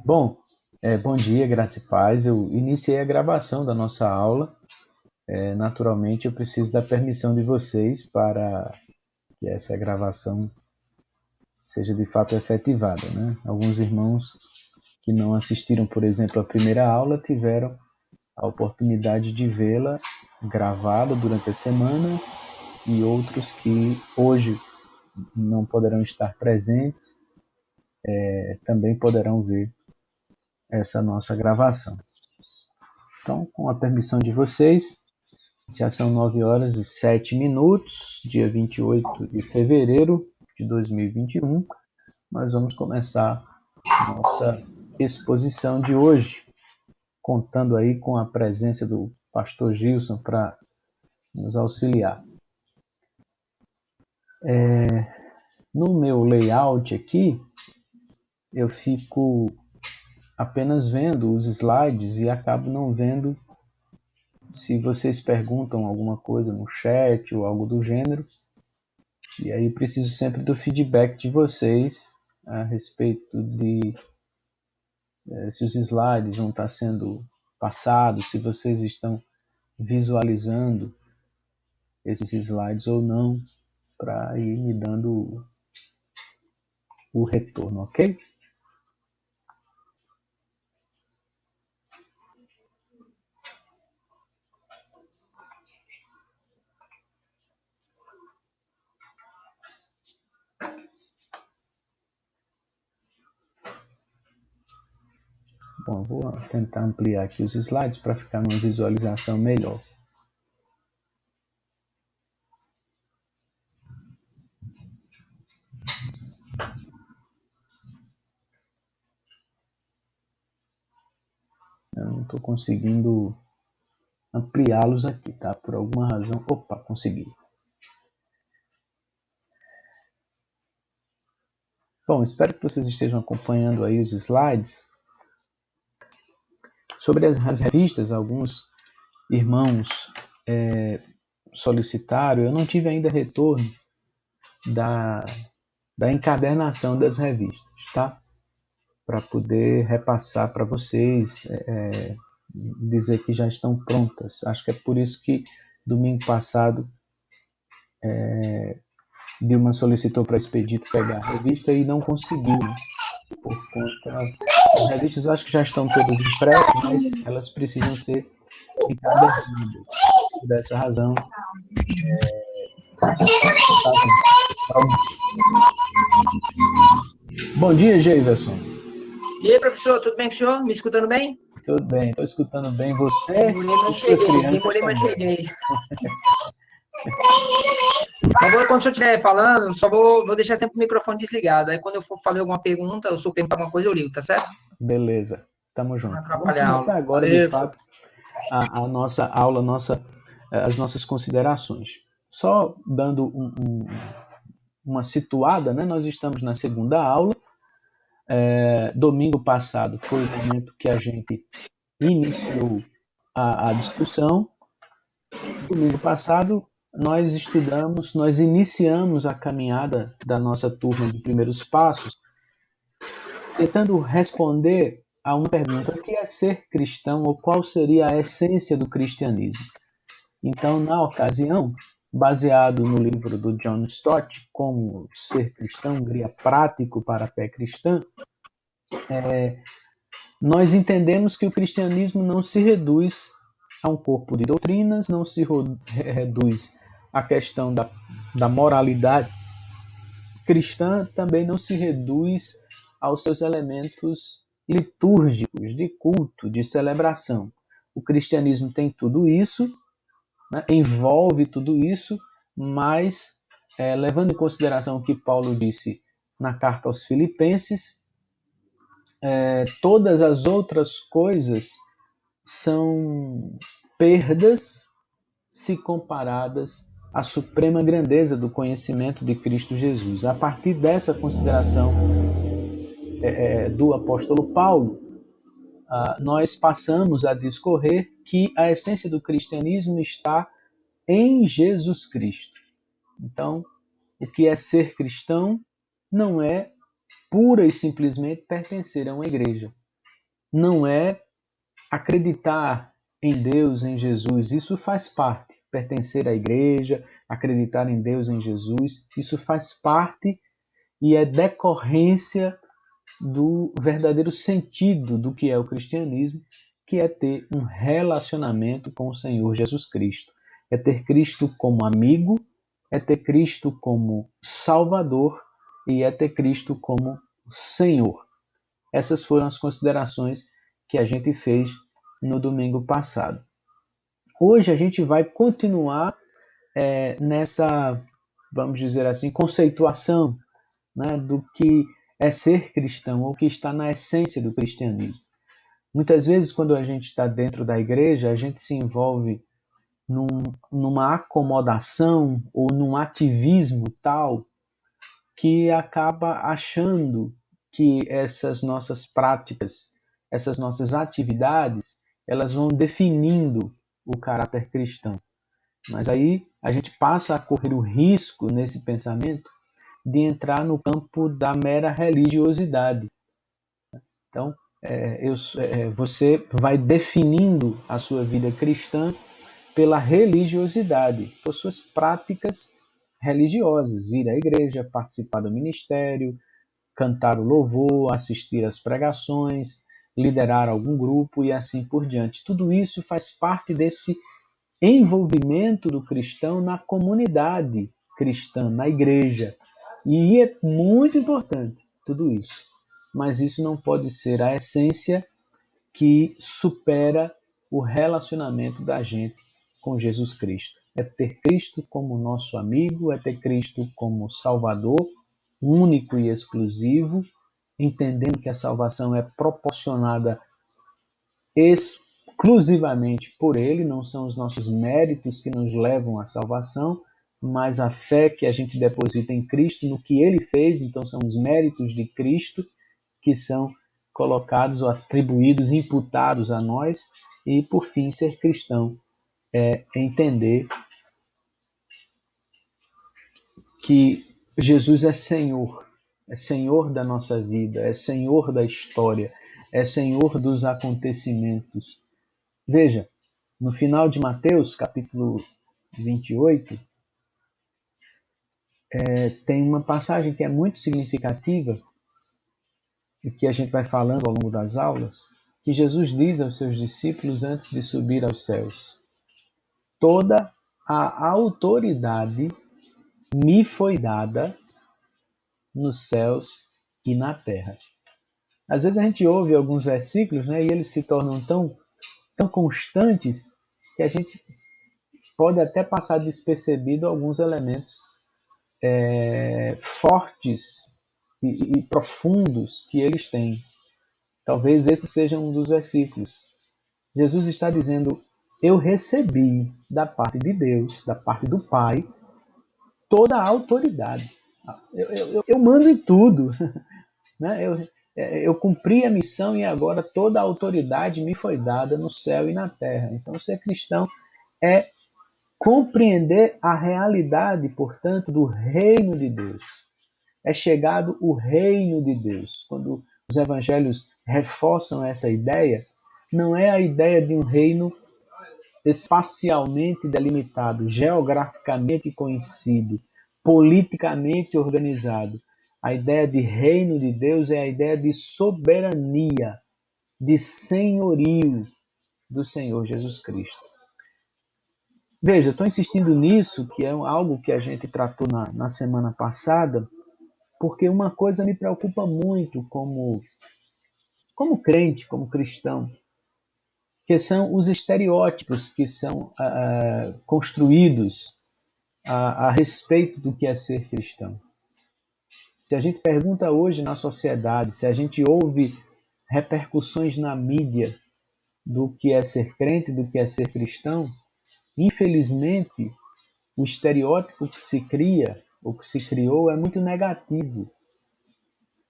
Bom, bom dia, graça e paz. Eu iniciei a gravação da nossa aula. Naturalmente, eu preciso da permissão de vocês para que essa gravação seja de fato efetivada, né? Alguns irmãos que não assistiram, por exemplo, à primeira aula, tiveram a oportunidade de vê-la gravada durante a semana e outros que hoje não poderão estar presentes, também poderão ver essa nossa gravação. Então, com a permissão de vocês, já são 9 horas e 7 minutos, dia 28 de fevereiro de 2021. Nós vamos começar nossa exposição de hoje, contando aí com a presença do pastor Gilson para nos auxiliar. No meu layout aqui, eu fico apenas vendo os slides e acabo não vendo se vocês perguntam alguma coisa no chat ou algo do gênero. E aí preciso sempre do feedback de vocês a respeito de se os slides vão estar sendo passados, se vocês estão visualizando esses slides ou não, para ir me dando o retorno, ok? Bom, vou tentar ampliar aqui os slides para ficar numa visualização melhor. Eu não estou conseguindo ampliá-los aqui, tá? Por alguma razão. Opa, consegui. Bom, espero que vocês estejam acompanhando aí os slides. Sobre as revistas, alguns irmãos solicitaram, eu não tive ainda retorno da, da encadernação das revistas, tá? Para poder repassar para vocês, dizer que já estão prontas. Acho que é por isso que domingo passado Dilma solicitou para Expedito pegar a revista e não conseguiu, né? Por conta. As revistas eu acho que já estão todas impressas, mas elas precisam ser encadernadas. Por essa razão, bom dia, Geiverson. E aí, professor, tudo bem com o senhor? Me escutando bem? Tudo bem, estou escutando bem você Demorei, e mas suas cheguei. crianças Demorei, mas também. cheguei. Quando o senhor estiver falando, só vou deixar sempre o microfone desligado. Aí, quando eu for fazer alguma pergunta, ou se eu perguntar alguma coisa, eu ligo, tá certo? Beleza, tamo Pra não junto. Vamos atrapalhar a começar aula. agora, de Valeu, professor. fato, a nossa aula, as nossas considerações. Só dando uma situada, né? Nós estamos na segunda aula. Domingo passado foi o momento que a gente iniciou a discussão. Domingo passado nós iniciamos a caminhada da nossa turma de primeiros passos, tentando responder a uma pergunta: o que é ser cristão ou qual seria a essência do cristianismo? Então, na ocasião, baseado no livro do John Stott, Como Ser Cristão, um guia prático para a fé cristã, nós entendemos que o cristianismo não se reduz a um corpo de doutrinas, não se reduz à questão da moralidade cristã, também não se reduz aos seus elementos litúrgicos, de culto, de celebração. O cristianismo tem tudo isso, né, envolve tudo isso, mas levando em consideração o que Paulo disse na carta aos Filipenses, todas as outras coisas são perdas se comparadas à suprema grandeza do conhecimento de Cristo Jesus. A partir dessa consideração do apóstolo Paulo, nós passamos a discorrer que a essência do cristianismo está em Jesus Cristo. Então, o que é ser cristão não é pura e simplesmente pertencer a uma igreja. Não é acreditar em Deus, em Jesus. Isso faz parte. Pertencer à igreja, acreditar em Deus, em Jesus, isso faz parte e é decorrência do verdadeiro sentido do que é o cristianismo, que é ter um relacionamento com o Senhor Jesus Cristo. É ter Cristo como amigo, é ter Cristo como Salvador e é ter Cristo como Senhor. Essas foram as considerações que a gente fez no domingo passado. Hoje a gente vai continuar nessa, vamos dizer assim, conceituação, né, do que é ser cristão, ou que está na essência do cristianismo. Muitas vezes, quando a gente está dentro da igreja, a gente se envolve numa acomodação ou num ativismo tal que acaba achando que essas nossas práticas, essas nossas atividades, elas vão definindo o caráter cristão. Mas aí a gente passa a correr o risco nesse pensamento de entrar no campo da mera religiosidade. Então, você vai definindo a sua vida cristã pela religiosidade, por suas práticas religiosas, ir à igreja, participar do ministério, cantar o louvor, assistir às pregações, liderar algum grupo e assim por diante. Tudo isso faz parte desse envolvimento do cristão na comunidade cristã, na igreja. E é muito importante tudo isso. Mas isso não pode ser a essência que supera o relacionamento da gente com Jesus Cristo. É ter Cristo como nosso amigo, é ter Cristo como Salvador, único e exclusivo, entendendo que a salvação é proporcionada exclusivamente por Ele, não são os nossos méritos que nos levam à salvação, mas a fé que a gente deposita em Cristo, no que Ele fez, então são os méritos de Cristo que são colocados ou atribuídos, imputados a nós, e por fim, ser cristão é entender que Jesus é Senhor da nossa vida, é Senhor da história, é Senhor dos acontecimentos. Veja, no final de Mateus, capítulo 28, tem uma passagem que é muito significativa e que a gente vai falando ao longo das aulas, que Jesus diz aos seus discípulos antes de subir aos céus: toda a autoridade me foi dada nos céus e na terra. Às vezes a gente ouve alguns versículos, né, e eles se tornam tão constantes que a gente pode até passar despercebido alguns elementos fortes e profundos que eles têm. Talvez esse seja um dos versículos. Jesus está dizendo: eu recebi da parte de Deus, da parte do Pai, toda a autoridade. Eu mando em tudo. Né? Eu cumpri a missão e agora toda a autoridade me foi dada no céu e na terra. Então, ser cristão é compreender a realidade, portanto, do reino de Deus. É chegado o reino de Deus. Quando os evangelhos reforçam essa ideia, não é a ideia de um reino espacialmente delimitado, geograficamente conhecido, politicamente organizado. A ideia de reino de Deus é a ideia de soberania, de senhorio do Senhor Jesus Cristo. Veja, estou insistindo nisso, que é algo que a gente tratou na semana passada, porque uma coisa me preocupa muito como crente, como cristão, que são os estereótipos que são construídos a respeito do que é ser cristão. Se a gente pergunta hoje na sociedade, se a gente ouve repercussões na mídia do que é ser crente, do que é ser cristão, infelizmente o estereótipo que se cria, ou que se criou, é muito negativo.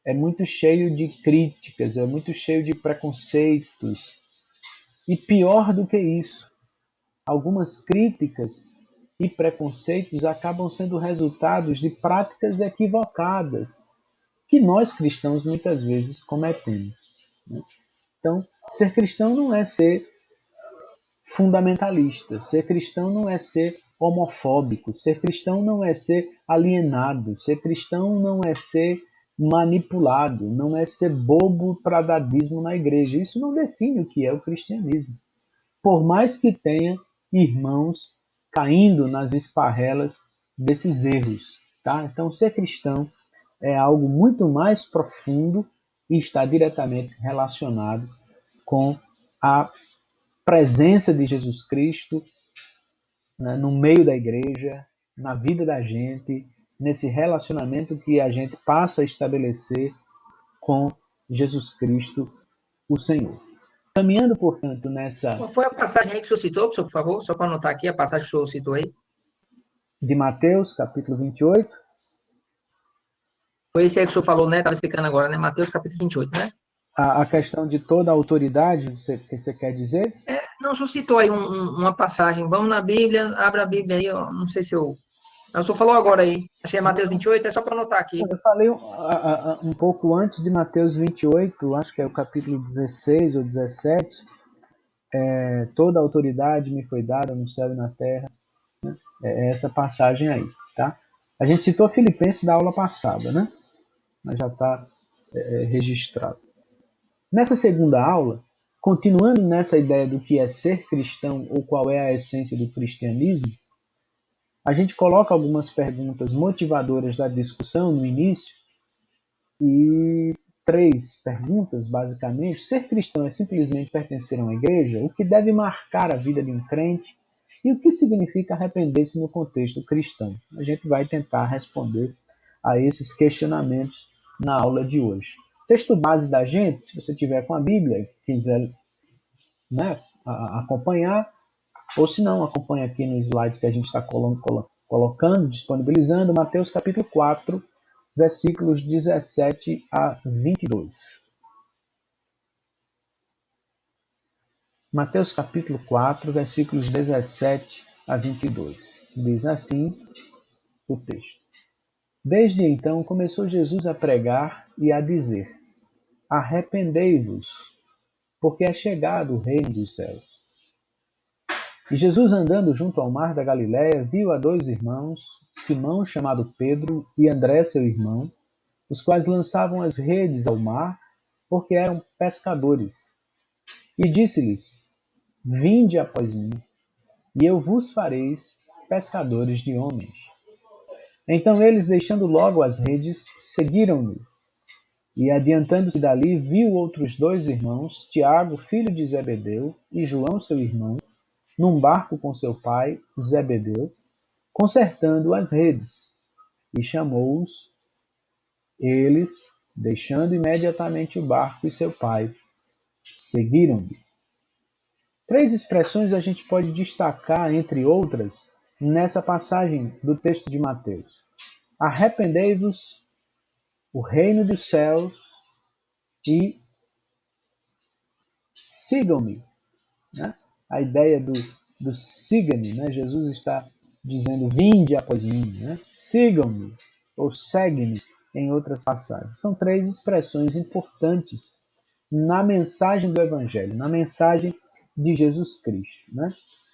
É muito cheio de críticas, é muito cheio de preconceitos. E pior do que isso, algumas críticas e preconceitos acabam sendo resultados de práticas equivocadas que nós cristãos muitas vezes cometemos, né? Então, ser cristão não é ser fundamentalista, ser cristão não é ser homofóbico, ser cristão não é ser alienado, ser cristão não é ser manipulado, não é ser bobo para dadismo na igreja. Isso não define o que é o cristianismo. Por mais que tenha irmãos caindo nas esparrelas desses erros, tá? Então, ser cristão é algo muito mais profundo e está diretamente relacionado com a presença de Jesus Cristo, né, no meio da igreja, na vida da gente, nesse relacionamento que a gente passa a estabelecer com Jesus Cristo, o Senhor. Caminhando, portanto, nessa Qual foi a passagem aí que o senhor citou, por favor? Só para anotar aqui a passagem que o senhor citou aí. de Mateus, capítulo 28, Foi esse aí que o senhor falou, né? Estava explicando agora, né? Mateus capítulo 28, né? a questão de toda a autoridade, você quer dizer? Não, o senhor citou aí uma passagem. Vamos na Bíblia, abra a Bíblia aí, ó, não sei se eu... O senhor falou agora aí. Achei Mateus 28, é só para anotar aqui. Eu falei um pouco antes de Mateus 28, acho que é o capítulo 16 ou 17, toda a autoridade me foi dada no céu e na terra. É essa passagem aí, tá? A gente citou Filipenses da aula passada, né? Mas já está registrado. Nessa segunda aula, continuando nessa ideia do que é ser cristão ou qual é a essência do cristianismo, a gente coloca algumas perguntas motivadoras da discussão no início e três perguntas, basicamente. Ser cristão é simplesmente pertencer a uma igreja? O que deve marcar a vida de um crente? E o que significa arrepender-se no contexto cristão? A gente vai tentar responder a esses questionamentos na aula de hoje. Texto base da gente, se você tiver com a Bíblia e quiser, né, acompanhar, ou se não, acompanha aqui no slide que a gente está colocando, disponibilizando, Mateus capítulo 4, versículos 17 a 22. Mateus capítulo 4, versículos 17 a 22. Diz assim o texto. Desde então começou Jesus a pregar e a dizer: Arrependei-vos, porque é chegado o reino dos céus. E Jesus, andando junto ao mar da Galiléia, viu a dois irmãos, Simão, chamado Pedro, e André, seu irmão, os quais lançavam as redes ao mar, porque eram pescadores. E disse-lhes: Vinde após mim, e eu vos fareis pescadores de homens. Então eles, deixando logo as redes, seguiram-no. E adiantando-se dali, viu outros dois irmãos, Tiago, filho de Zebedeu, e João, seu irmão, num barco com seu pai, Zebedeu, consertando as redes. E chamou-os. Eles, deixando imediatamente o barco e seu pai, seguiram-lhe. Três expressões a gente pode destacar, entre outras, nessa passagem do texto de Mateus. Arrependei-vos, o reino dos céus, e sigam-me. Né? A ideia do siga-me, né? Jesus está dizendo, vinde após mim, né? Sigam-me, ou segue-me, em outras passagens. São três expressões importantes na mensagem do Evangelho, na mensagem de Jesus Cristo. Né?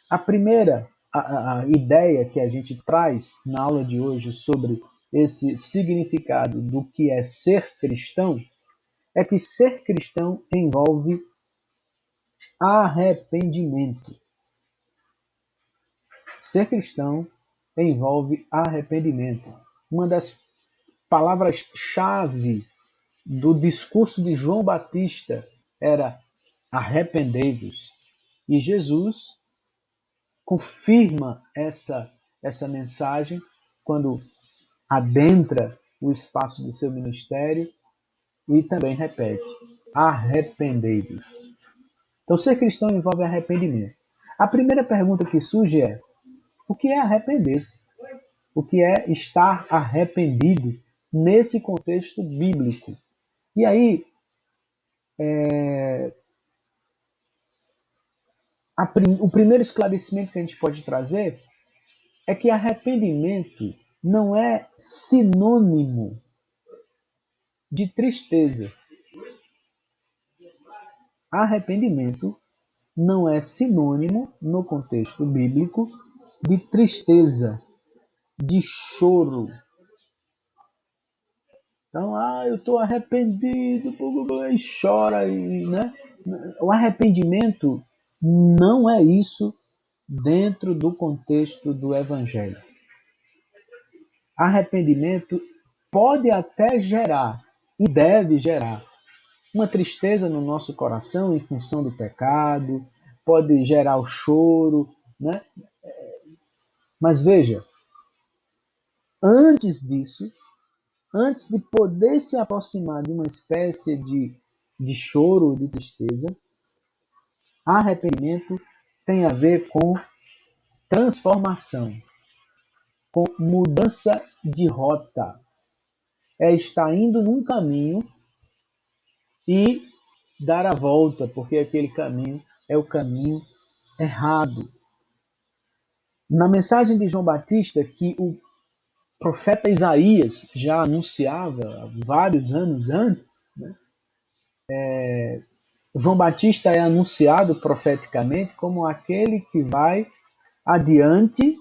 A primeira a ideia que a gente traz na aula de hoje sobre esse significado do que é ser cristão é que ser cristão envolve arrependimento. Ser cristão envolve arrependimento. Uma das palavras-chave do discurso de João Batista era arrependei-vos. E Jesus confirma essa mensagem quando adentra o espaço do seu ministério e também repete: arrependei-vos. Então, ser cristão envolve arrependimento. A primeira pergunta que surge é: o que é arrepender-se? O que é estar arrependido nesse contexto bíblico? E aí, o primeiro esclarecimento que a gente pode trazer é que arrependimento não é sinônimo de tristeza. Arrependimento não é sinônimo, no contexto bíblico, de tristeza, de choro. Então, eu estou arrependido, e chora, né? O arrependimento não é isso dentro do contexto do Evangelho. Arrependimento pode até gerar, e deve gerar, uma tristeza no nosso coração em função do pecado, pode gerar o choro, né? Mas veja, antes disso, antes de poder se aproximar de uma espécie de choro, de tristeza, arrependimento tem a ver com transformação, com mudança de rota. É estar indo num caminho e dar a volta, porque aquele caminho é o caminho errado. Na mensagem de João Batista, que o profeta Isaías já anunciava vários anos antes, né? João Batista é anunciado profeticamente como aquele que vai adiante,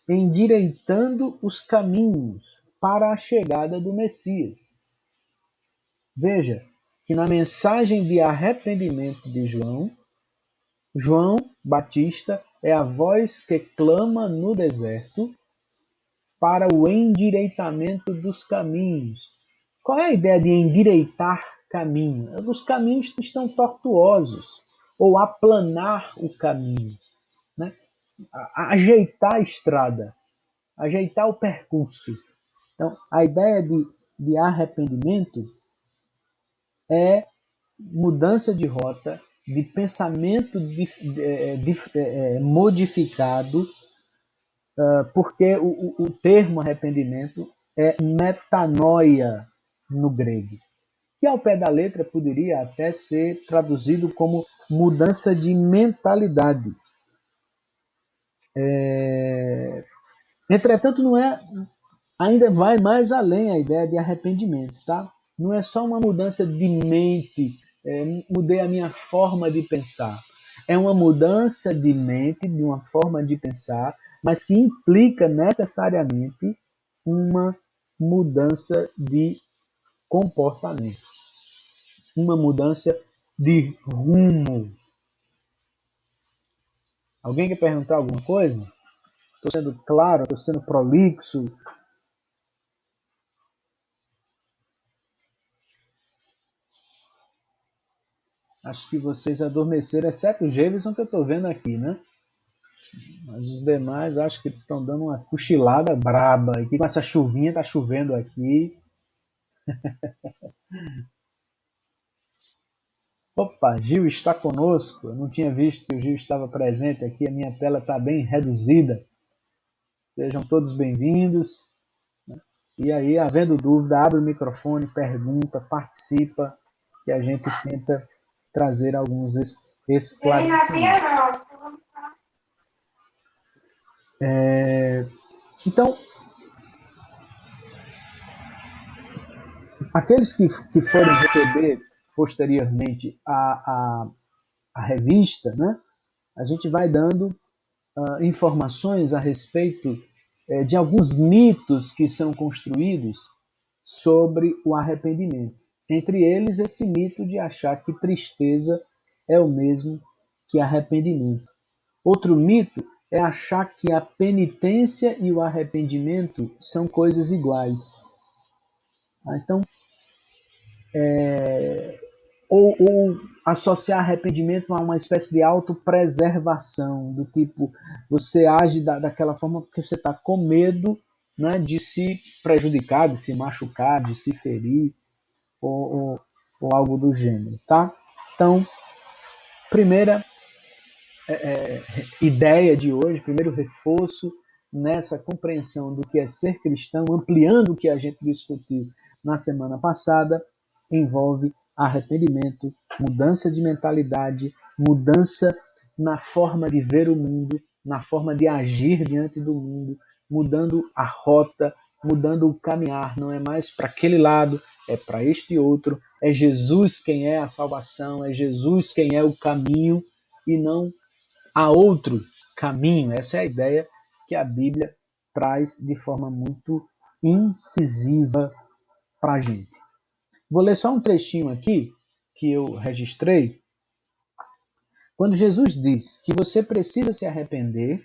endireitando os caminhos para a chegada do Messias. Veja que na mensagem de arrependimento de João Batista é a voz que clama no deserto para o endireitamento dos caminhos. Qual é a ideia de endireitar caminho? Os caminhos que estão tortuosos, ou aplanar o caminho, né? Ajeitar a estrada, ajeitar o percurso. Então, a ideia de arrependimento é mudança de rota, de pensamento modificado, porque o termo arrependimento é metanoia no grego, que ao pé da letra poderia até ser traduzido como mudança de mentalidade. Entretanto, não é, ainda vai mais além a ideia de arrependimento, tá? Não é só uma mudança de mente, mudei a minha forma de pensar. É uma mudança de mente, de uma forma de pensar, mas que implica necessariamente uma mudança de comportamento, uma mudança de rumo. Alguém quer perguntar alguma coisa? Estou sendo claro, estou sendo prolixo. Acho que vocês adormeceram, exceto o Jameson que eu estou vendo aqui, né? Mas os demais acho que estão dando uma cochilada braba. Aqui com essa chuvinha, tá chovendo aqui. Opa, Gil está conosco. Eu não tinha visto que o Gil estava presente aqui. A minha tela está bem reduzida. Sejam todos bem-vindos. E aí, havendo dúvida, abre o microfone, pergunta, participa, que a gente tenta trazer alguns esclarecimentos. Então, aqueles que forem receber posteriormente a revista, né, a gente vai dando informações a respeito de alguns mitos que são construídos sobre o arrependimento. Entre eles, esse mito de achar que tristeza é o mesmo que arrependimento. Outro mito é achar que a penitência e o arrependimento são coisas iguais. Então, ou associar arrependimento a uma espécie de autopreservação, do tipo, você age daquela forma porque você está com medo, né, de se prejudicar, de se machucar, de se ferir, ou algo do gênero, tá? Então, primeira ideia de hoje, primeiro reforço nessa compreensão do que é ser cristão, ampliando o que a gente discutiu na semana passada, envolve arrependimento, mudança de mentalidade, mudança na forma de ver o mundo, na forma de agir diante do mundo, mudando a rota, mudando o caminhar, não é mais para aquele lado, é para este outro, é Jesus quem é a salvação, é Jesus quem é o caminho e não há outro caminho. Essa é a ideia que a Bíblia traz de forma muito incisiva para a gente. Vou ler só um trechinho aqui que eu registrei. Quando Jesus diz que você precisa se arrepender,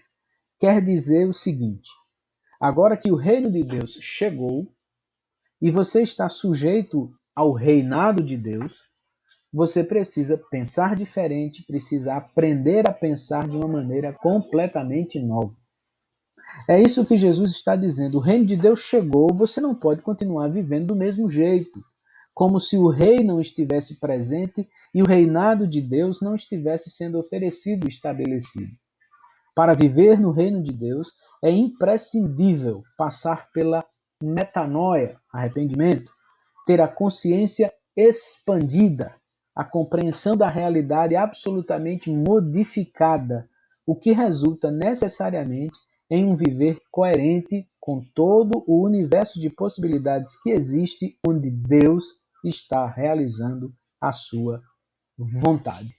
quer dizer o seguinte: agora que o reino de Deus chegou e você está sujeito ao reinado de Deus, você precisa pensar diferente, precisa aprender a pensar de uma maneira completamente nova. É isso que Jesus está dizendo. O reino de Deus chegou, você não pode continuar vivendo do mesmo jeito, como se o rei não estivesse presente e o reinado de Deus não estivesse sendo oferecido e estabelecido. Para viver no reino de Deus, é imprescindível passar pela metanoia, arrependimento, ter a consciência expandida, a compreensão da realidade absolutamente modificada, o que resulta necessariamente em um viver coerente com todo o universo de possibilidades que existe, onde Deus está realizando a sua vontade.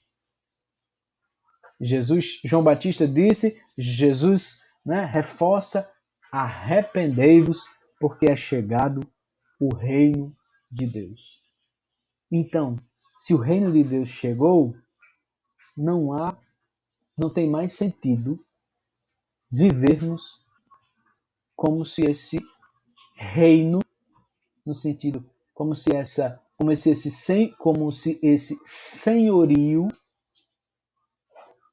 João Batista disse, Jesus, reforça, arrependei-vos, porque é chegado o reino de Deus. Então, se o reino de Deus chegou, não tem mais sentido vivermos como se esse reino, no sentido, como se esse senhorio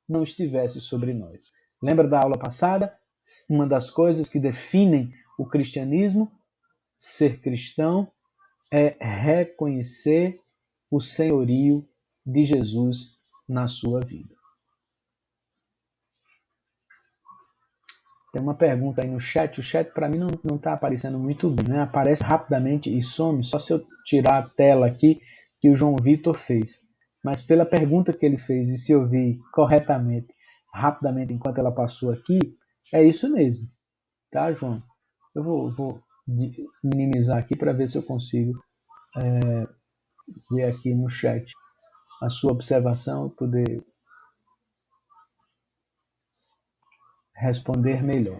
não estivesse sobre nós. Lembra da aula passada? Uma das coisas que definem o cristianismo, ser cristão, é reconhecer o senhorio de Jesus na sua vida. Tem uma pergunta aí no chat. O chat para mim não está aparecendo muito bem, né? Aparece rapidamente e some, só se eu tirar a tela aqui que o João Vitor fez. Mas pela pergunta que ele fez e se eu vi corretamente, rapidamente enquanto ela passou aqui, é isso mesmo. Tá, João? Eu vou minimizar aqui para ver se eu consigo ver aqui no chat a sua observação e poder responder melhor.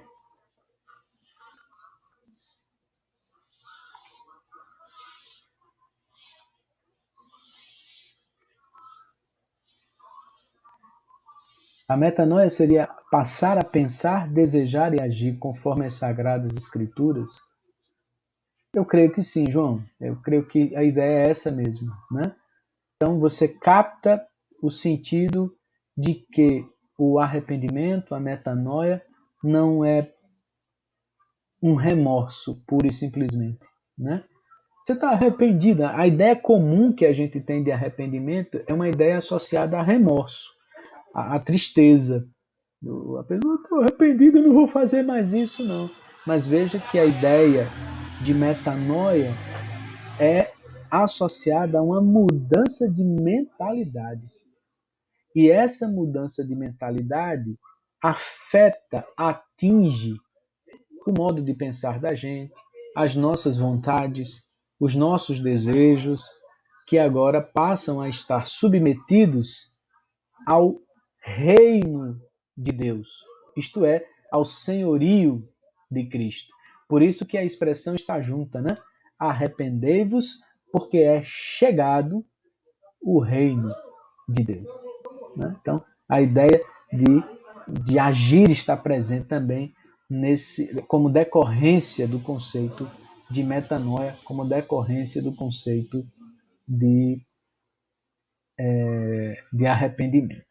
A metanoia seria passar a pensar, desejar e agir conforme as Sagradas Escrituras? Eu creio que sim, João. Eu creio que a ideia é essa mesmo, né? Então você capta o sentido de que o arrependimento, a metanoia, não é um remorso puro e simplesmente, né? Você está arrependida. A ideia comum que a gente tem de arrependimento é uma ideia associada a remorso, a tristeza. A pessoa, estou arrependido, eu não vou fazer mais isso, não. Mas veja que a ideia de metanoia é associada a uma mudança de mentalidade. E essa mudança de mentalidade afeta, atinge o modo de pensar da gente, as nossas vontades, os nossos desejos, que agora passam a estar submetidos ao reino de Deus, isto é, ao senhorio de Cristo. Por isso que a expressão está junta, né? Arrependei-vos, porque é chegado o reino de Deus. Né? Então, a ideia de agir está presente também como decorrência do conceito de metanoia, como decorrência do conceito de arrependimento.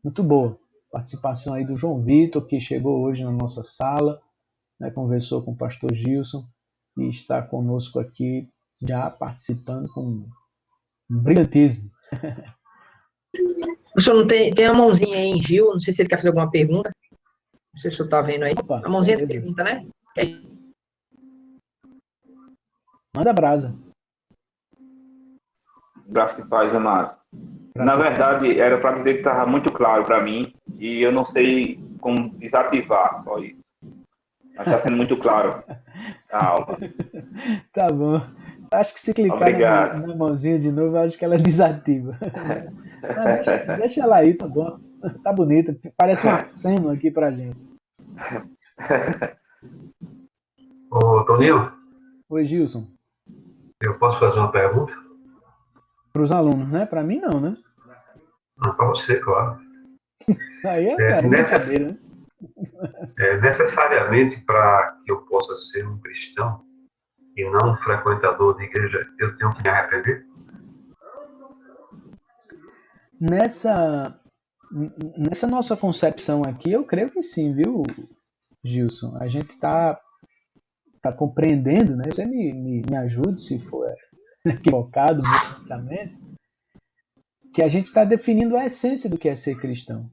Muito boa participação aí do João Vitor, que chegou hoje na nossa sala, né, conversou com o pastor Gilson e está conosco aqui já participando com brilhantismo. O senhor não tem a mãozinha aí em Gil, não sei se ele quer fazer alguma pergunta. Não sei se o senhor está vendo aí. Opa, a mãozinha de beleza. pergunta, né? Manda brasa. Graça e paz, amado. Na verdade, era para dizer que estava muito claro para mim e eu não sei como desativar, só isso. Mas está sendo muito claro a aula. Tá bom. Acho que se clicar Obrigado. na mãozinha de novo, eu acho que ela desativa. Mas deixa ela aí, tá bom. Tá bonita. Parece um aceno aqui pra gente. Ô, Toninho, Oi, Gilson. eu posso fazer uma pergunta? Para os alunos, né? Para mim, não, né? Não, para você, claro. Aí É, é brincadeira, né? necessariamente, para que eu possa ser um cristão e não um frequentador de igreja, eu tenho que me arrepender? Nessa nossa concepção aqui, eu creio que sim, viu, Gilson? A gente tá compreendendo, né? Você me ajude se for equivocado o meu pensamento, que a gente está definindo a essência do que é ser cristão.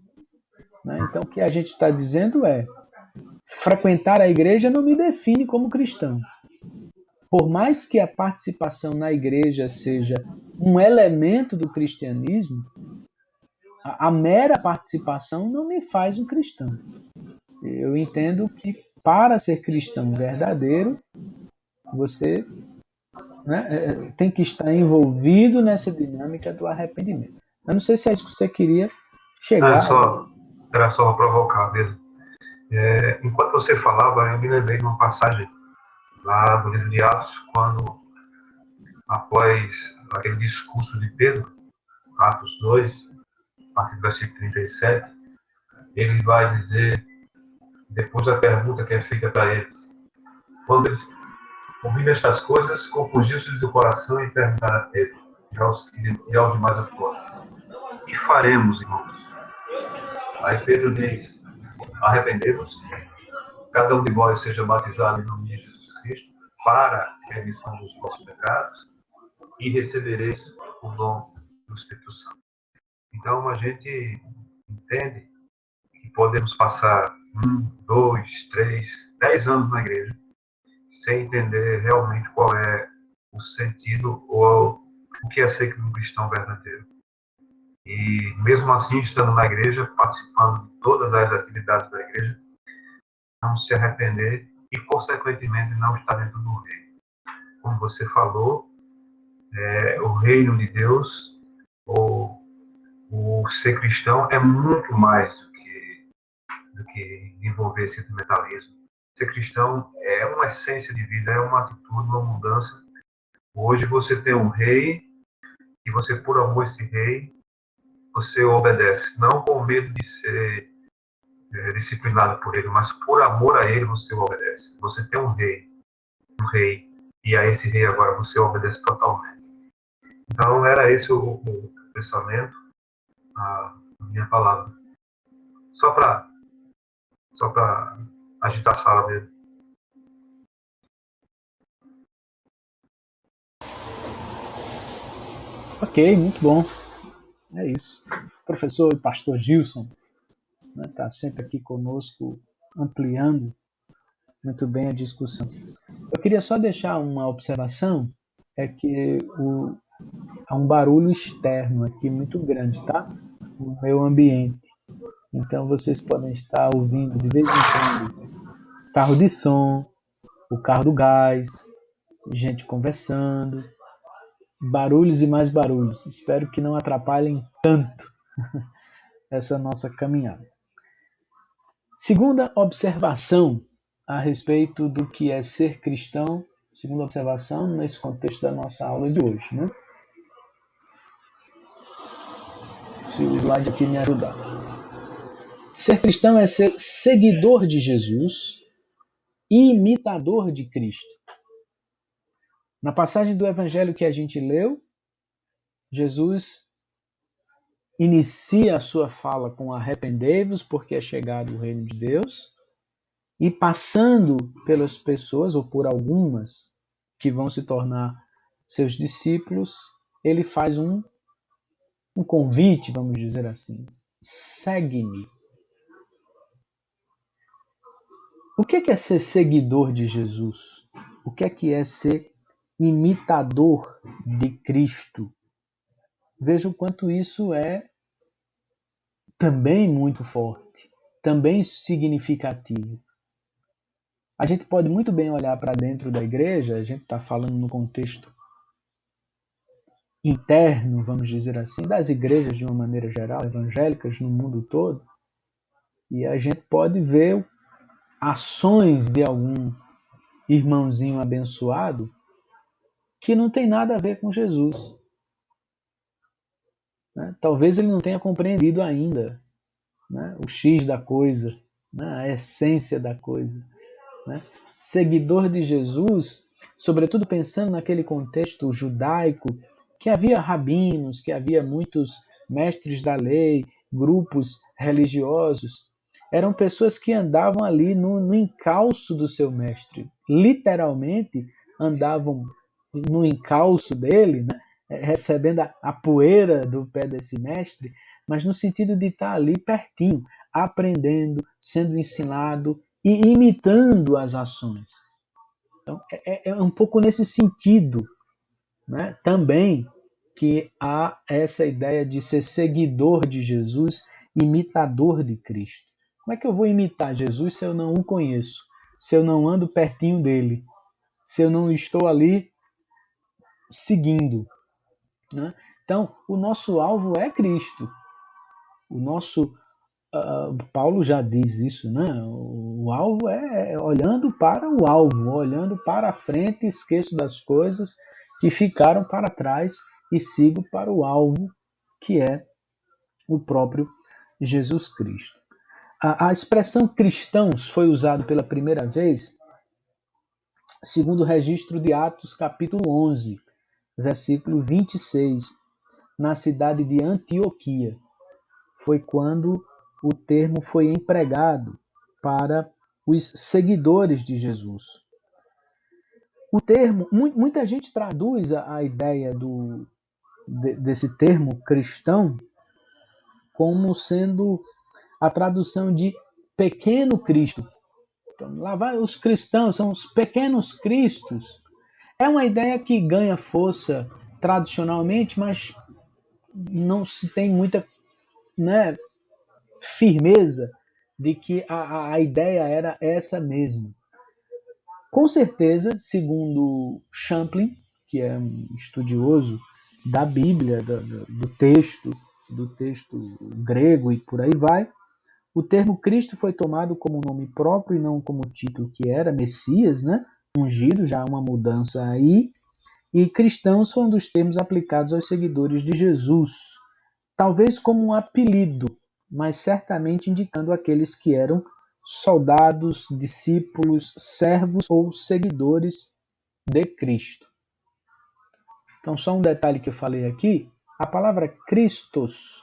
Né? Então, o que a gente está dizendo é: frequentar a igreja não me define como cristão. Por mais que a participação na igreja seja um elemento do cristianismo, a mera participação não me faz um cristão. Eu entendo que para ser cristão verdadeiro, você, né, tem que estar envolvido nessa dinâmica do arrependimento. Eu não sei se é isso que você queria Não, chegar. era só provocar mesmo. Enquanto você falava, eu me lembrei de uma passagem lá do livro de Atos, quando, após aquele discurso de Pedro, Atos 2, a partir do versículo 37, ele vai dizer, depois da pergunta que é feita para eles, quando eles ouviram estas coisas, compungiu-se do coração e perguntaram a Pedro e aos demais apóstolos: que faremos, irmãos? Aí Pedro diz: arrependemos, cada um de vós seja batizado em nome de Jesus Cristo para a remissão dos vossos pecados e recebereis o dom do Espírito Santo. Então a gente entende que podemos passar 2, 3, 10 anos na igreja sem entender realmente qual é o sentido ou o que é ser um cristão verdadeiro. E mesmo assim, estando na igreja, participando de todas as atividades da igreja, não se arrepender e, consequentemente, não estar dentro do reino. Como você falou, o reino de Deus, ou o ser cristão, é muito mais do que envolver sentimentalismo. Ser cristão é uma essência de vida, é uma atitude, uma mudança. Hoje você tem um rei e você, por amor a esse rei, você obedece. Não com medo de ser disciplinado por ele, mas por amor a ele você obedece. Você tem um rei, e a esse rei agora você obedece totalmente. Então era esse o pensamento, a minha palavra. Só para agitar a sala mesmo. Ok, muito bom. É isso. Professor e pastor Gilson está sempre aqui conosco, ampliando muito bem a discussão. Eu queria só deixar uma observação, é que há um barulho externo aqui muito grande, tá? No meu ambiente. Então vocês podem estar ouvindo de vez em quando carro de som, o carro do gás, gente conversando, barulhos e mais barulhos. Espero que não atrapalhem tanto essa nossa caminhada. Segunda observação a respeito do que é ser cristão, segunda observação nesse contexto da nossa aula de hoje, né? Se o slide aqui me ajudar. Ser cristão é ser seguidor de Jesus e imitador de Cristo. Na passagem do evangelho que a gente leu, Jesus inicia a sua fala com arrependei-vos porque é chegado o reino de Deus, e passando pelas pessoas, ou por algumas, que vão se tornar seus discípulos, ele faz um convite, vamos dizer assim. Segue-me. O que é ser seguidor de Jesus? O que é ser imitador de Cristo? Veja o quanto isso é também muito forte, também significativo. A gente pode muito bem olhar para dentro da igreja, a gente está falando no contexto interno, vamos dizer assim, das igrejas de uma maneira geral, evangélicas no mundo todo, e a gente pode ver ações de algum irmãozinho abençoado que não tem nada a ver com Jesus. Né? Talvez ele não tenha compreendido ainda, né, o X da coisa, né, a essência da coisa. Né? Seguidor de Jesus, sobretudo pensando naquele contexto judaico, que havia rabinos, que havia muitos mestres da lei, grupos religiosos, eram pessoas que andavam ali no encalço do seu mestre, literalmente andavam no encalço dele, né? Recebendo a poeira do pé desse mestre, mas no sentido de estar ali pertinho, aprendendo, sendo ensinado e imitando as ações. Então, é um pouco nesse sentido, né, também que há essa ideia de ser seguidor de Jesus, imitador de Cristo. Como é que eu vou imitar Jesus se eu não o conheço? Se eu não ando pertinho dele? Se eu não estou ali seguindo? Né? Então, o nosso alvo é Cristo. O nosso Paulo já diz isso, né? O alvo é olhando para o alvo, olhando para a frente, esqueço das coisas que ficaram para trás e sigo para o alvo, que é o próprio Jesus Cristo. A expressão cristãos foi usada pela primeira vez, segundo o registro de Atos, capítulo 11, versículo 26, na cidade de Antioquia. Foi quando o termo foi empregado para os seguidores de Jesus. O termo, muita gente traduz a ideia desse termo cristão como sendo a tradução de pequeno Cristo. Então, lá vai os cristãos, são os pequenos cristos. É uma ideia que ganha força tradicionalmente, mas não se tem muita, né, firmeza de que a ideia era essa mesmo. Com certeza, segundo Champlin, que é um estudioso da Bíblia, do texto grego e por aí vai, o termo Cristo foi tomado como nome próprio e não como título que era, Messias, né? Ungido, já há uma mudança aí, e cristãos foi um dos termos aplicados aos seguidores de Jesus, talvez como um apelido, mas certamente indicando aqueles que eram soldados, discípulos, servos ou seguidores de Cristo. Então, só um detalhe que eu falei aqui: a palavra Christos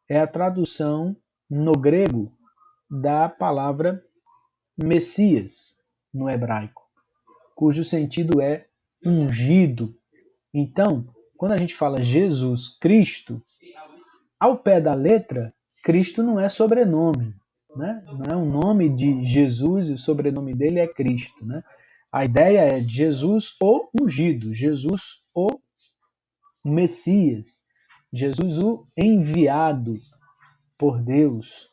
é a tradução no grego da palavra Messias, no hebraico, cujo sentido é ungido. Então, quando a gente fala Jesus Cristo, ao pé da letra, Cristo não é sobrenome, né? Não é um nome de Jesus e o sobrenome dele é Cristo, né? A ideia é Jesus o ungido, Jesus o Messias, Jesus o enviado por Deus.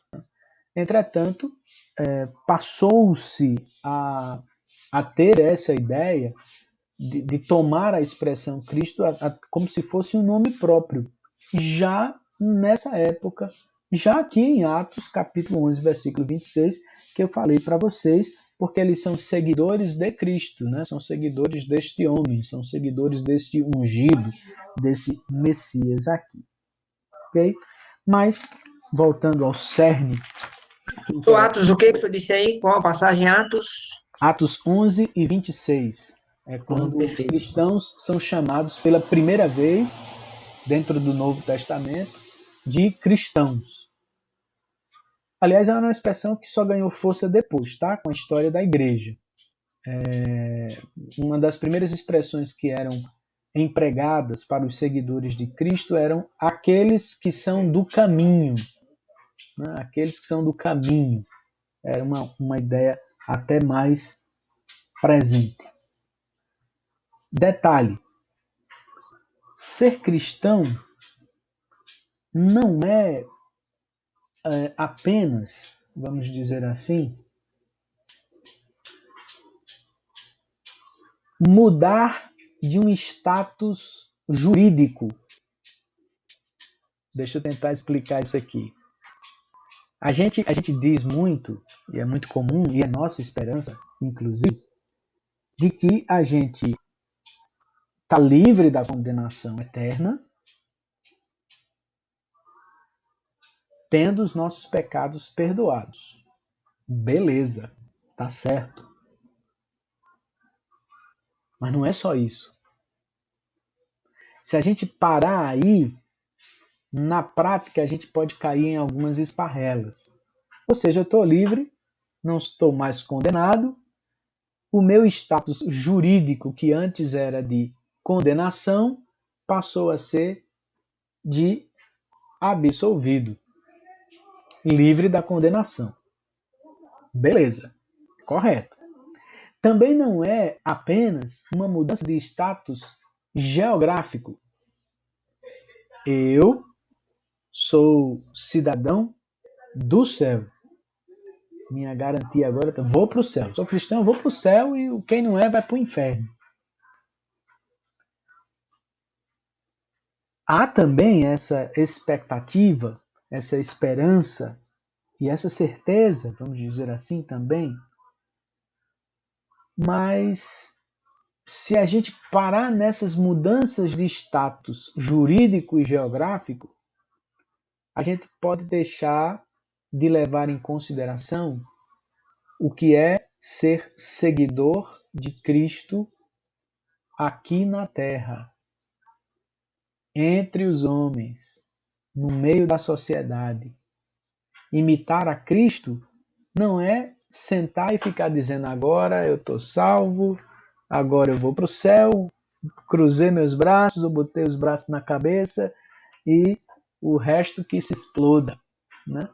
Entretanto, passou-se a ter essa ideia de tomar a expressão Cristo como se fosse um nome próprio. Já nessa época, já aqui em Atos, capítulo 11, versículo 26, que eu falei para vocês, porque eles são seguidores de Cristo, né? São seguidores deste homem, são seguidores deste ungido, desse Messias aqui. Ok? Mas, voltando ao cerne. O Atos, o que você disse aí? Qual a passagem? Atos? Atos 11 e 26. É quando os Perfeito. cristãos são chamados pela primeira vez, dentro do Novo Testamento, de cristãos. Aliás, é uma expressão que só ganhou força depois, tá? Com a história da igreja. Uma das primeiras expressões que eram empregadas para os seguidores de Cristo eram aqueles que são do caminho. Né? Aqueles que são do caminho. Era uma ideia até mais presente. Detalhe: ser cristão não é apenas, vamos dizer assim, mudar de um status jurídico. Deixa eu tentar explicar isso aqui. A gente diz muito, e é muito comum, e é nossa esperança, inclusive, de que a gente está livre da condenação eterna, tendo os nossos pecados perdoados. Beleza, tá certo. Mas não é só isso. Se a gente parar aí, na prática a gente pode cair em algumas esparrelas. Ou seja, eu estou livre, não estou mais condenado, o meu status jurídico, que antes era de condenação, passou a ser de absolvido, livre da condenação. Beleza, correto. Também não é apenas uma mudança de status geográfico. Eu sou cidadão do céu. Minha garantia agora é: vou para o céu. Sou cristão, vou para o céu, e quem não é vai para o inferno. Há também essa expectativa, essa esperança e essa certeza, vamos dizer assim também, mas se a gente parar nessas mudanças de status jurídico e geográfico, a gente pode deixar de levar em consideração o que é ser seguidor de Cristo aqui na terra, entre os homens, no meio da sociedade. Imitar a Cristo não é sentar e ficar dizendo: agora eu estou salvo, agora eu vou para o céu, cruzei meus braços, eu botei os braços na cabeça e o resto que se exploda. Né?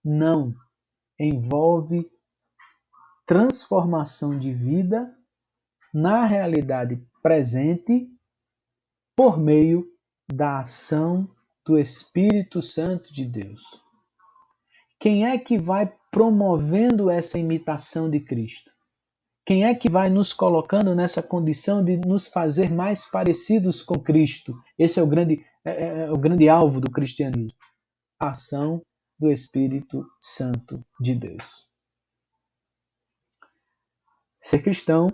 Não. Envolve transformação de vida na realidade presente por meio da ação do Espírito Santo de Deus. Quem é que vai promovendo essa imitação de Cristo? Quem é que vai nos colocando nessa condição de nos fazer mais parecidos com Cristo? Esse é o grande alvo do cristianismo. A ação do Espírito Santo de Deus. Ser cristão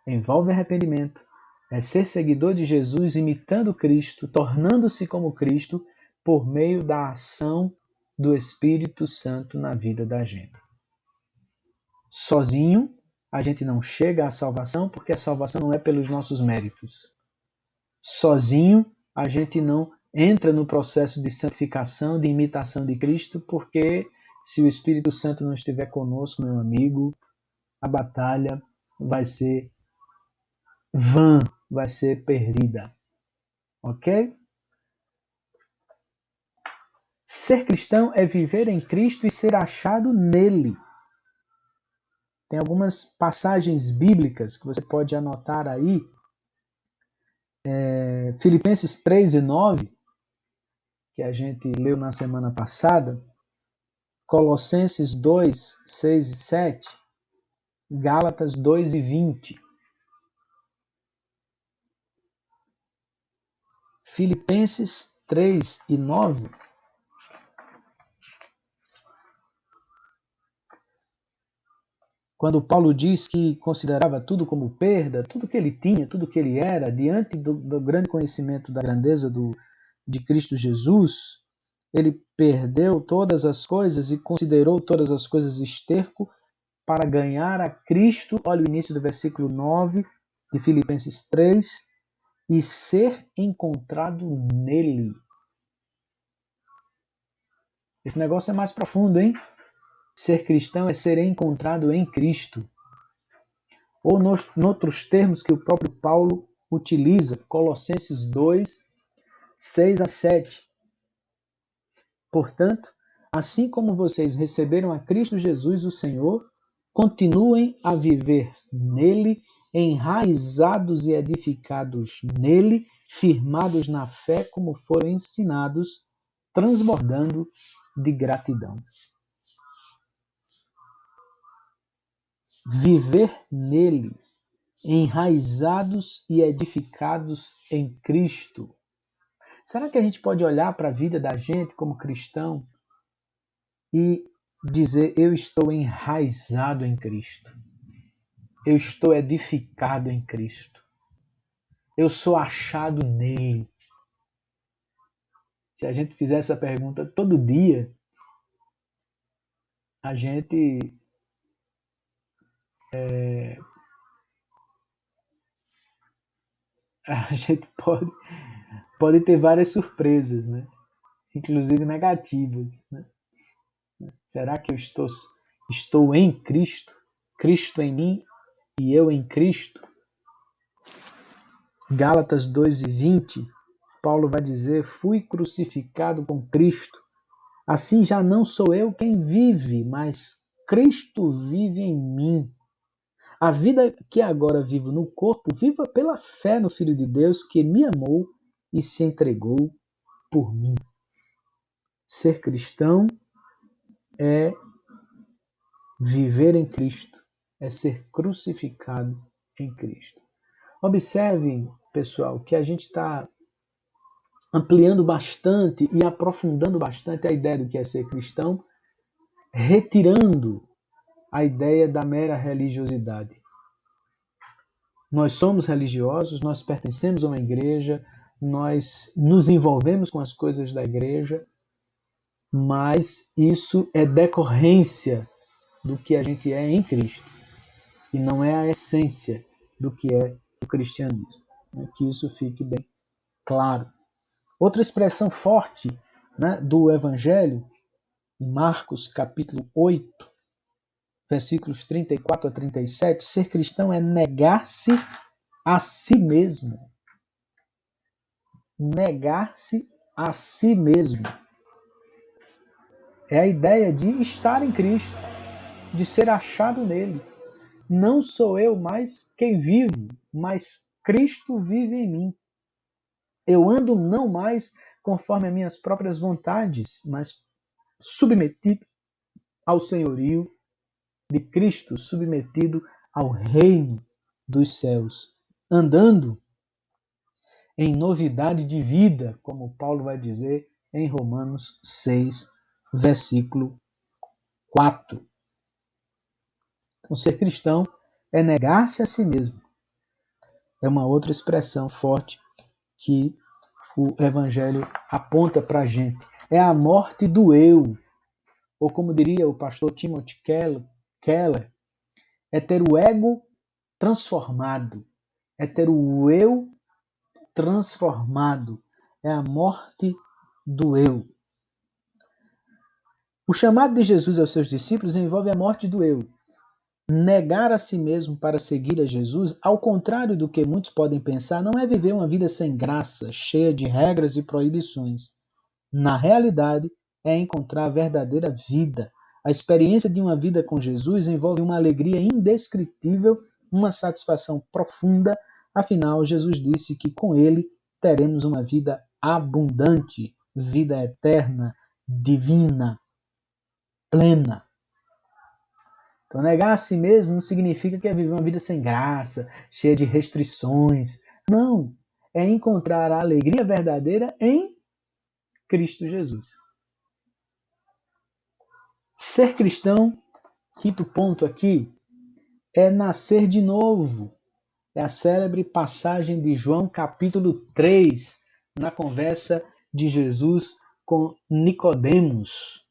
envolve arrependimento, é ser seguidor de Jesus, imitando Cristo, tornando-se como Cristo, por meio da ação do Espírito Santo na vida da gente. Sozinho, a gente não chega à salvação, porque a salvação não é pelos nossos méritos. Sozinho, a gente não entra no processo de santificação, de imitação de Cristo, porque se o Espírito Santo não estiver conosco, meu amigo, a batalha vai ser vã, vai ser perdida. Ok? Ser cristão é viver em Cristo e ser achado nele. Tem algumas passagens bíblicas que você pode anotar aí. Filipenses 3:9, que a gente leu na semana passada. Colossenses 2:6 e 7. Gálatas 2:20. Filipenses 3:9. Quando Paulo diz que considerava tudo como perda, tudo que ele tinha, tudo que ele era, diante do grande conhecimento da grandeza de Cristo Jesus, ele perdeu todas as coisas e considerou todas as coisas esterco para ganhar a Cristo. Olha o início do versículo 9 de Filipenses 3, e ser encontrado nele. Esse negócio é mais profundo, hein? Ser cristão é ser encontrado em Cristo. Ou noutros termos que o próprio Paulo utiliza, Colossenses 2:6 a 7. Portanto, assim como vocês receberam a Cristo Jesus, o Senhor, continuem a viver nele, enraizados e edificados nele, firmados na fé como foram ensinados, transbordando de gratidão. Viver nele enraizados e edificados em Cristo. Será que a gente pode olhar para a vida da gente como cristão e dizer: eu estou enraizado em Cristo, eu estou edificado em Cristo, eu sou achado nele? Se a gente fizer essa pergunta todo dia, a gente pode ter várias surpresas, né? Inclusive negativas, né? Será que eu estou em Cristo? Cristo em mim e eu em Cristo? Gálatas 2:20, Paulo vai dizer: fui crucificado com Cristo. Assim já não sou eu quem vive, mas Cristo vive em mim. A vida que agora vivo no corpo, viva pela fé no Filho de Deus que me amou e se entregou por mim. Ser cristão é viver em Cristo, é ser crucificado em Cristo. Observe, pessoal, que a gente está ampliando bastante e aprofundando bastante a ideia do que é ser cristão, retirando a ideia da mera religiosidade. Nós somos religiosos, nós pertencemos a uma igreja, nós nos envolvemos com as coisas da igreja, mas isso é decorrência do que a gente é em Cristo e não é a essência do que é o cristianismo. Que isso fique bem claro. Outra expressão forte, né, do Evangelho, em Marcos capítulo 8, versículos 34 a 37, ser cristão é negar-se a si mesmo. Negar-se a si mesmo. É a ideia de estar em Cristo, de ser achado nele. Não sou eu mais quem vivo, mas Cristo vive em mim. Eu ando não mais conforme as minhas próprias vontades, mas submetido ao senhorio de Cristo, submetido ao reino dos céus, andando em novidade de vida, como Paulo vai dizer em Romanos 6, versículo 4. Então, ser cristão é negar-se a si mesmo. É uma outra expressão forte que o Evangelho aponta para a gente. É a morte do eu, ou como diria o pastor Timothy Keller, é ter o ego transformado, é ter o eu transformado, é a morte do eu. O chamado de Jesus aos seus discípulos envolve a morte do eu. Negar a si mesmo para seguir a Jesus, ao contrário do que muitos podem pensar, não é viver uma vida sem graça, cheia de regras e proibições. Na realidade, é encontrar a verdadeira vida. A experiência de uma vida com Jesus envolve uma alegria indescritível, uma satisfação profunda. Afinal, Jesus disse que com ele teremos uma vida abundante, vida eterna, divina, plena. Então, negar a si mesmo não significa que é viver uma vida sem graça, cheia de restrições. Não. É encontrar a alegria verdadeira em Cristo Jesus. Ser cristão, quinto ponto aqui, é nascer de novo. É a célebre passagem de João capítulo 3, na conversa de Jesus com Nicodemos.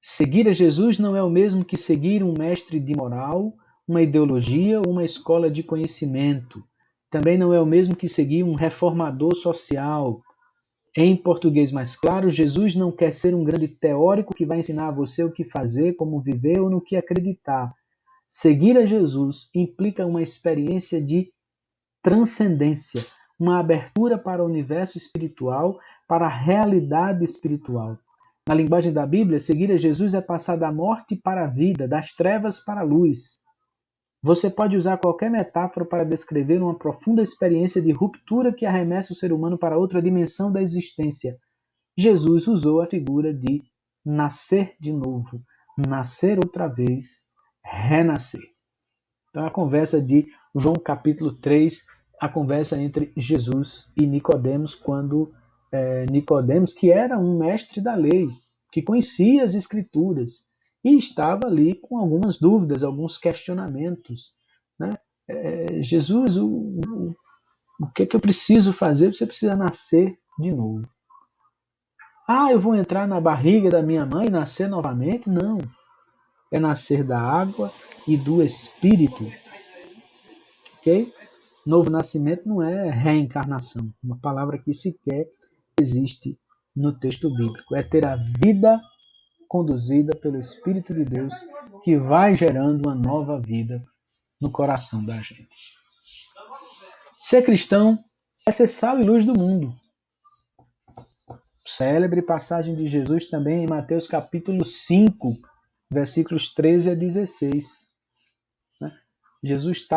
Seguir a Jesus não é o mesmo que seguir um mestre de moral, uma ideologia ou uma escola de conhecimento. Também não é o mesmo que seguir um reformador social. Em português mais claro, Jesus não quer ser um grande teórico que vai ensinar a você o que fazer, como viver ou no que acreditar. Seguir a Jesus implica uma experiência de transcendência, uma abertura para o universo espiritual, para a realidade espiritual. Na linguagem da Bíblia, seguir a Jesus é passar da morte para a vida, das trevas para a luz. Você pode usar qualquer metáfora para descrever uma profunda experiência de ruptura que arremessa o ser humano para outra dimensão da existência. Jesus usou a figura de nascer de novo, nascer outra vez, renascer. Então, a conversa de João capítulo 3, a conversa entre Jesus e Nicodemos, quando Nicodemos, que era um mestre da lei, que conhecia as Escrituras, e estava ali com algumas dúvidas, alguns questionamentos. Né? Jesus, o que é que eu preciso fazer? Você precisa nascer de novo. Ah, eu vou entrar na barriga da minha mãe e nascer novamente? Não. É nascer da água e do Espírito. Ok? Novo nascimento não é reencarnação, uma palavra que sequer existe no texto bíblico. É ter a vida conduzida pelo Espírito de Deus que vai gerando uma nova vida no coração da gente. Ser cristão é ser sal e luz do mundo. Célebre passagem de Jesus também em Mateus capítulo 5, versículos 13 a 16. Né? Jesus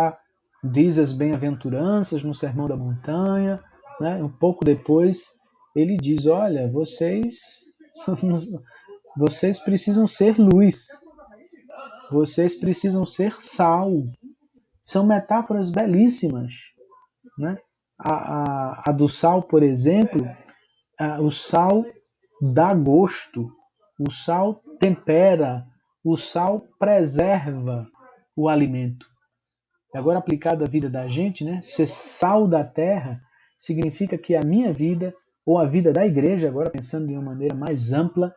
diz as bem-aventuranças no Sermão da Montanha, né? Um pouco depois ele diz, olha, vocês precisam ser luz, vocês precisam ser sal. São metáforas belíssimas. Né? A do sal, por exemplo, o sal dá gosto, o sal tempera, o sal preserva o alimento. Agora, aplicado à vida da gente, né? Ser sal da terra significa que a minha vida, ou a vida da igreja, agora pensando de uma maneira mais ampla,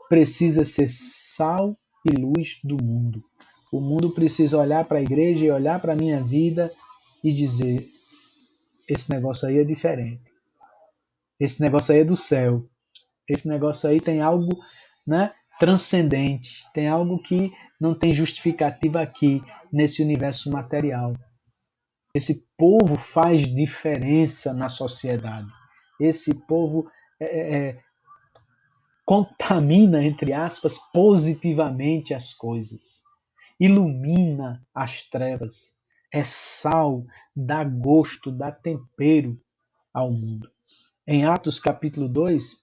precisa ser sal e luz do mundo. O mundo precisa olhar para a igreja e olhar para a minha vida e dizer, esse negócio aí é diferente. Esse negócio aí é do céu. Esse negócio aí tem algo, né, transcendente. Tem algo que não tem justificativa aqui, nesse universo material. Esse povo faz diferença na sociedade. Esse povo contamina, entre aspas, positivamente as coisas. Ilumina as trevas. É sal, dá gosto, dá tempero ao mundo. Em Atos capítulo 2,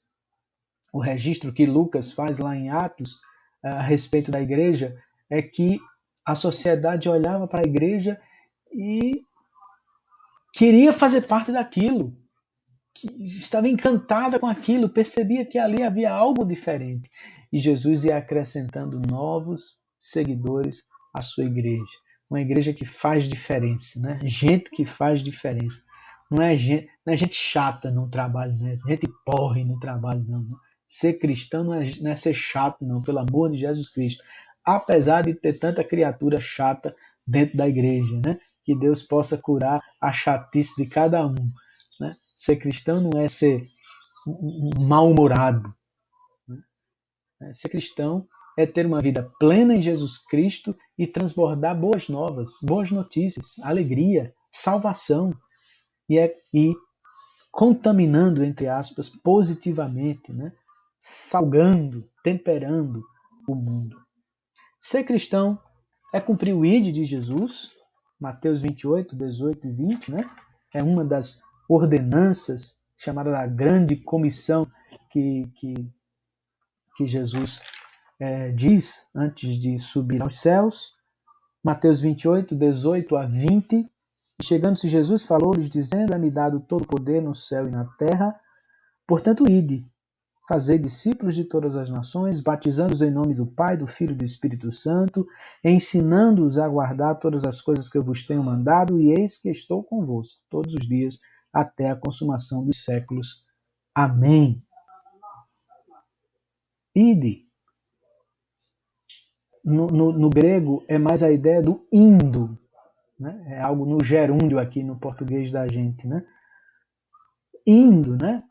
o registro que Lucas faz lá em Atos a respeito da igreja é que a sociedade olhava para a igreja e queria fazer parte daquilo, que estava encantada com aquilo, percebia que ali havia algo diferente. E Jesus ia acrescentando novos seguidores à sua igreja. Uma igreja que faz diferença, né? Gente que faz diferença. Não é gente chata no trabalho, né? Gente porre no trabalho, não. Ser cristão não é ser chato, não, pelo amor de Jesus Cristo. Apesar de ter tanta criatura chata dentro da igreja, né? Que Deus possa curar a chatice de cada um. Né? Ser cristão não é ser mal-humorado. Né? Ser cristão é ter uma vida plena em Jesus Cristo e transbordar boas novas, boas notícias, alegria, salvação. E contaminando, entre aspas, positivamente, né? Salgando, temperando o mundo. Ser cristão é cumprir o ID de Jesus, Mateus 28, 18 e 20, né? É uma das ordenanças chamada da grande comissão que Jesus diz antes de subir aos céus. Mateus 28, 18 a 20. Chegando-se Jesus, falou-lhes, dizendo, é-me dado todo o poder no céu e na terra, portanto, ide, fazei discípulos de todas as nações, batizando-os em nome do Pai, do Filho e do Espírito Santo, ensinando-os a guardar todas as coisas que eu vos tenho mandado, e eis que estou convosco todos os dias, até a consumação dos séculos. Amém. Ide. No grego é mais a ideia do indo, né? É algo no gerúndio aqui no português da gente, né? Indo, né?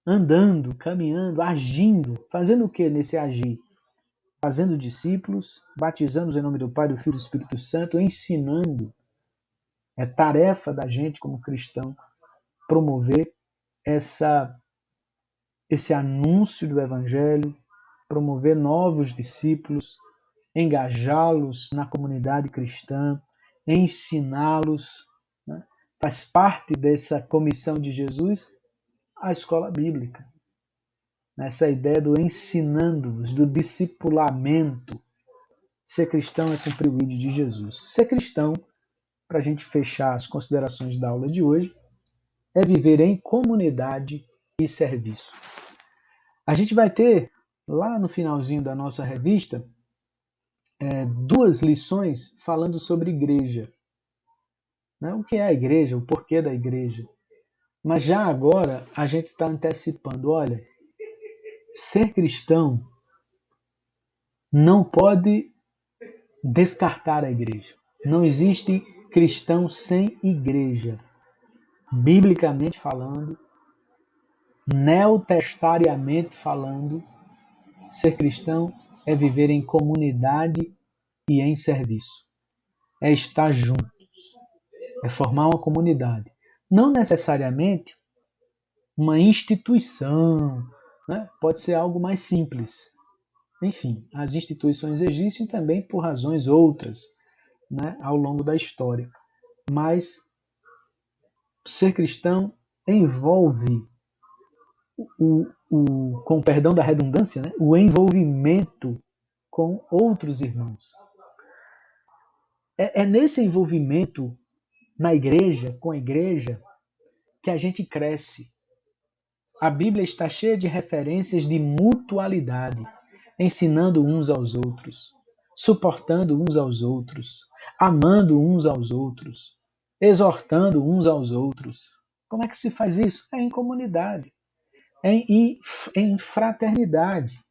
Andando, caminhando, agindo. Fazendo o que nesse agir? Fazendo discípulos, batizando-os em nome do Pai, do Filho e do Espírito Santo, ensinando. É tarefa da gente como cristão promover esse anúncio do Evangelho, promover novos discípulos, engajá-los na comunidade cristã, ensiná-los. Né? Faz parte dessa comissão de Jesus a escola bíblica. Essa ideia do ensinando-os, do discipulamento. Ser cristão é cumprir o ID de Jesus. Ser cristão para a gente fechar as considerações da aula de hoje, é viver em comunidade e serviço. A gente vai ter, lá no finalzinho da nossa revista, 2 lições falando sobre igreja. Né? O que é a igreja, o porquê da igreja. Mas já agora a gente está antecipando, olha, ser cristão não pode descartar a igreja. Não existe cristão sem igreja. Biblicamente falando, neotestariamente falando, ser cristão é viver em comunidade e em serviço. É estar juntos. É formar uma comunidade. Não necessariamente uma instituição, né? Pode ser algo mais simples. Enfim, as instituições existem também por razões outras, né, ao longo da história. Mas ser cristão envolve, com perdão da redundância, né, o envolvimento com outros irmãos. É nesse envolvimento na igreja, com a igreja, que a gente cresce. A Bíblia está cheia de referências de mutualidade, ensinando uns aos outros, suportando uns aos outros, amando uns aos outros, exortando uns aos outros. Como é que se faz isso? É em comunidade, em fraternidade.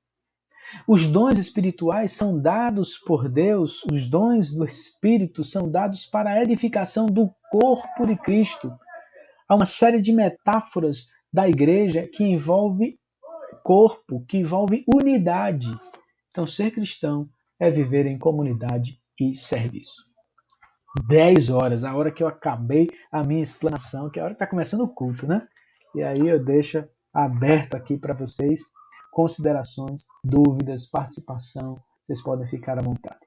Os dons espirituais são dados por Deus, os dons do Espírito são dados para a edificação do corpo de Cristo. Há uma série de metáforas da igreja que envolve corpo, que envolve unidade. Então, ser cristão é viver em comunidade e serviço. 10 horas, a hora que eu acabei a minha explanação, que é a hora que está começando o culto, né? E aí eu deixo aberto aqui para vocês considerações, dúvidas, participação. Vocês podem ficar à vontade.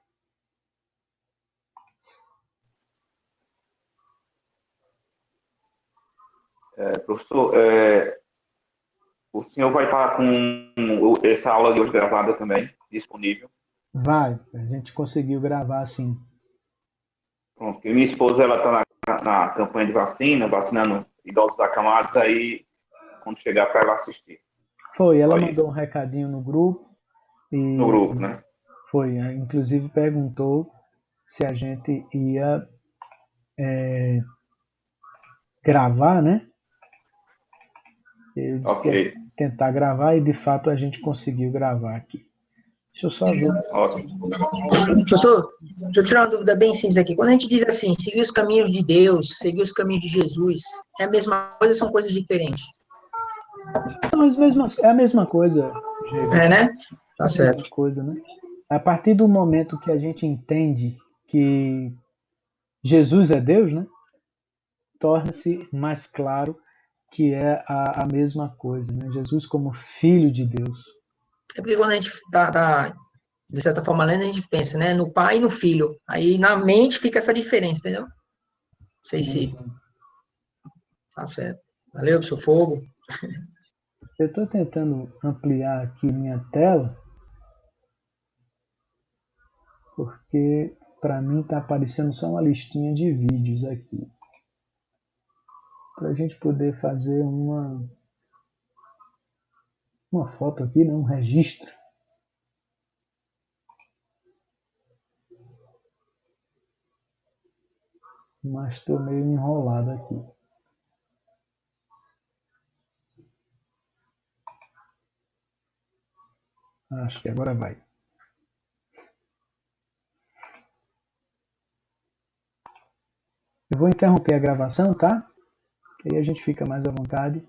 Professor, o senhor vai estar com essa aula de hoje gravada também, disponível? Vai, a gente conseguiu gravar sim. Pronto, porque minha esposa ela está na campanha de vacina, vacinando idosos acamados, aí quando chegar para ela assistir. Foi, ela Só mandou isso. um recadinho no grupo e No grupo, né? foi, inclusive perguntou se a gente ia gravar, né? Eu disse que ia Ok, tentar gravar e de fato a gente conseguiu gravar aqui. Deixa eu só ver. ótimo. Professor, deixa eu tirar uma dúvida bem simples aqui. Quando a gente diz assim, seguir os caminhos de Deus, seguir os caminhos de Jesus, é a mesma coisa ou são coisas diferentes? É a mesma coisa, Diego. É, né? Tá É a certo. mesma coisa, né? A partir do momento que a gente entende que Jesus é Deus, né? Torna-se mais claro que é a mesma coisa, né? Jesus como Filho de Deus. É porque quando a gente tá de certa forma, lendo, a gente pensa, né? No pai e no filho. Aí na mente fica essa diferença, entendeu? Não sei Sim, se sim. tá certo. Valeu, professor Fogo. Eu estou tentando ampliar aqui minha tela, porque para mim está aparecendo só uma listinha de vídeos aqui. Para a gente poder fazer uma foto aqui, né? Um registro. Mas estou meio enrolado aqui. Acho que agora vai. Eu vou interromper a gravação, tá? Que aí a gente fica mais à vontade